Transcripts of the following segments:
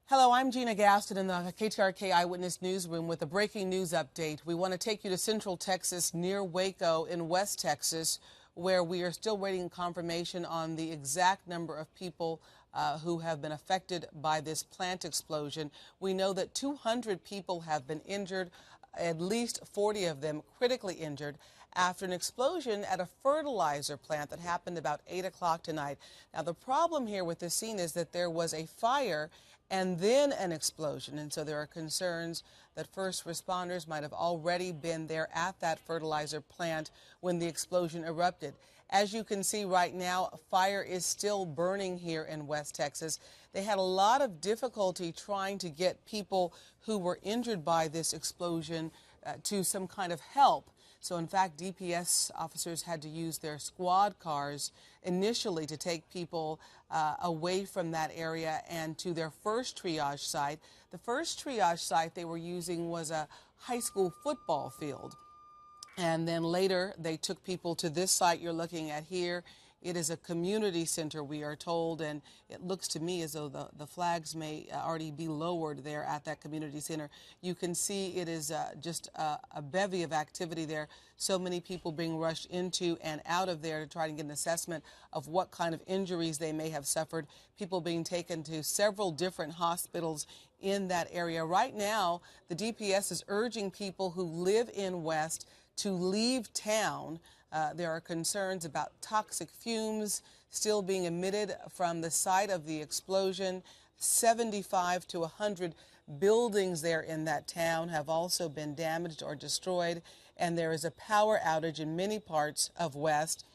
Hello, I'm Gina Gaston in the KTRK Eyewitness Newsroom with a breaking news update. We want to take you to Central Texas near Waco in West Texas, where we are still waiting confirmation on the exact number of people who have been affected by this plant explosion. We know that 200 people have been injured, at least 40 of them critically injured, after an explosion at a fertilizer plant that happened about 8 o'clock tonight. Now, the problem here with this scene is that there was a fire and then an explosion, and so there are concerns that first responders might have already been there at that fertilizer plant when the explosion erupted. As you can see right now, fire is still burning here in West Texas. They had a lot of difficulty trying to get people who were injured by this explosion to some kind of help. So, in fact, DPS officers had to use their squad cars initially to take people away from that area and to their first triage site. The first triage site they were using was a high school football field. And then later they took people to this site you're looking at here. It is a community center, we are told, and it looks to me as though the flags may already be lowered there at that community center. You can see it is just a bevy of activity there. So many people being rushed into and out of there to try to get an assessment of what kind of injuries they may have suffered. People being taken to several different hospitals in that area. Right now, the DPS is urging people who live in West to leave town. There are concerns about toxic fumes still being emitted from the site of the explosion. 75 to 100 buildings there in that town have also been damaged or destroyed, and there is a power outage in many parts of West.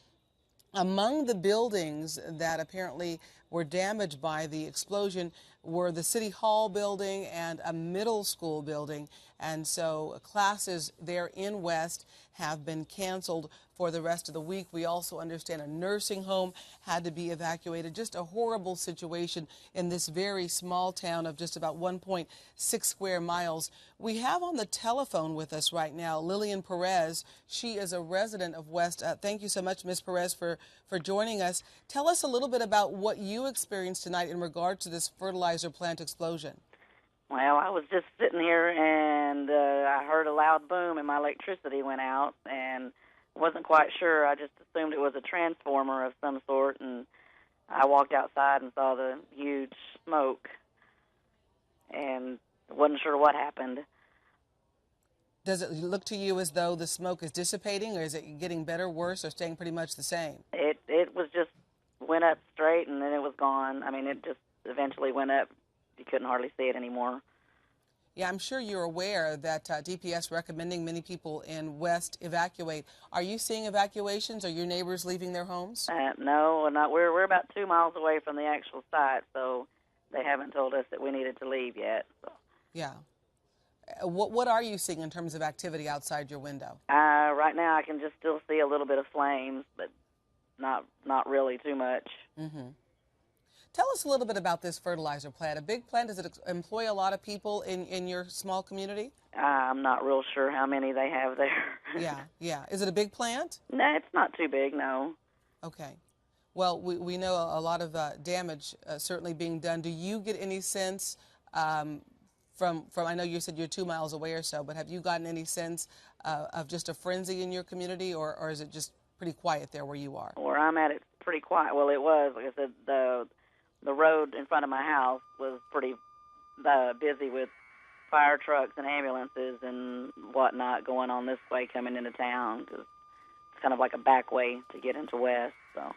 Among the buildings that apparently were damaged by the explosion were the City Hall building and a middle school building. And so classes there in West have been canceled for the rest of the week. We also understand a nursing home had to be evacuated. Just a horrible situation in this very small town of just about 1.6 square miles. We have on the telephone with us right now Lillian Perez. She is a resident of West. Thank you so much, Ms. Perez, for joining us. Tell us a little bit about what you experienced tonight in regard to this fertilizer plant explosion. Well, I was just sitting here and I heard a loud boom and my electricity went out and wasn't quite sure. I just assumed it was a transformer of some sort, and I walked outside and saw the huge smoke and wasn't sure what happened. Does it look to you as though the smoke is dissipating, or is it getting better, worse, or staying pretty much the same? It was just went up straight and then it was gone. I mean, it just eventually went up. You couldn't hardly see it anymore. Yeah, I'm sure you're aware that DPS recommending many people in West evacuate. Are you seeing evacuations? Are your neighbors leaving their homes? No, not. We're about 2 miles away from the actual site, so they haven't told us that we needed to leave yet. So. Yeah. What are you seeing in terms of activity outside your window? Right now, I can just still see a little bit of flames, but not really too much. Mm-hmm. Tell us a little bit about this fertilizer plant. A big plant, does it employ a lot of people in your small community? I'm not real sure how many they have there. Yeah. Is it a big plant? No, it's not too big, no. Okay. Well, we know a lot of damage certainly being done. Do you get any sense from, I know you said you're 2 miles away or so, but have you gotten any sense of just a frenzy in your community, or is it just pretty quiet there where you are? Where I'm at, it's pretty quiet. Well, it was, like I said, the road in front of my house was pretty busy with fire trucks and ambulances and whatnot going on this way coming into town, because it's kind of like a back way to get into West. So,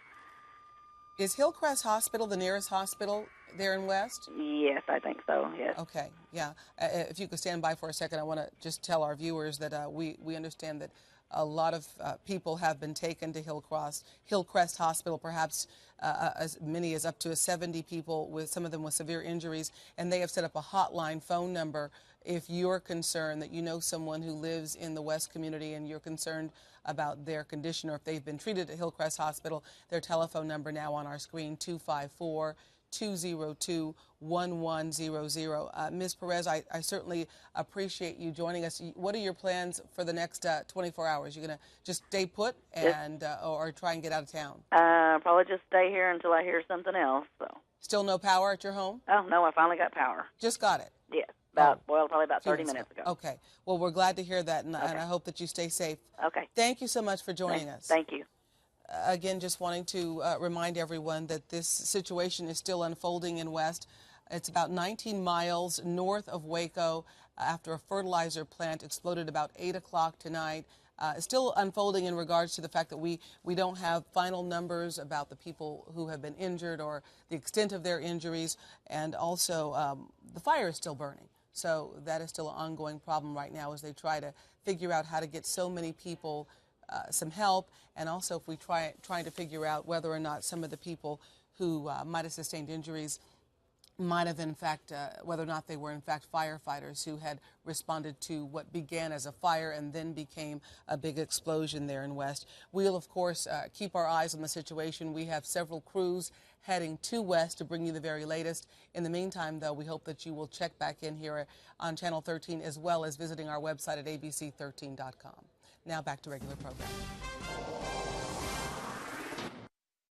is Hillcrest Hospital the nearest hospital there in West? Yes, I think so, yes. Okay, yeah. If you could stand by for a second, I want to just tell our viewers that we understand that a lot of people have been taken to Hillcrest Hospital, perhaps as many as up to 70 people, with some of them with severe injuries, and they have set up a hotline phone number if you're concerned that you know someone who lives in the West community and you're concerned about their condition or if they've been treated at Hillcrest Hospital. Their telephone number now on our screen, 254-202-1100. Ms. Perez, I certainly appreciate you joining us. What are your plans for the next 24 hours? You're going to just stay put and or try and get out of town? Probably just stay here until I hear something else. So. Still no power at your home? Oh, no, I finally got power. Just got it? Yes, probably about 30 minutes ago. Okay. Well, we're glad to hear that, and, Okay. and I hope that you stay safe. Okay. Thank you so much for joining us. Thank you. Again, just wanting to remind everyone that this situation is still unfolding in West. It's about 19 miles north of Waco after a fertilizer plant exploded about 8 o'clock tonight. Still unfolding in regards to the fact that we don't have final numbers about the people who have been injured or the extent of their injuries, and also the fire is still burning. So that is still an ongoing problem right now as they try to figure out how to get so many people some help, and also if we trying to figure out whether or not some of the people who might have sustained injuries might have in fact, whether or not they were in fact firefighters who had responded to what began as a fire and then became a big explosion there in West. We'll, of course, keep our eyes on the situation. We have several crews heading to West to bring you the very latest. In the meantime, though, we hope that you will check back in here on Channel 13 as well as visiting our website at abc13.com. Now back to regular programming.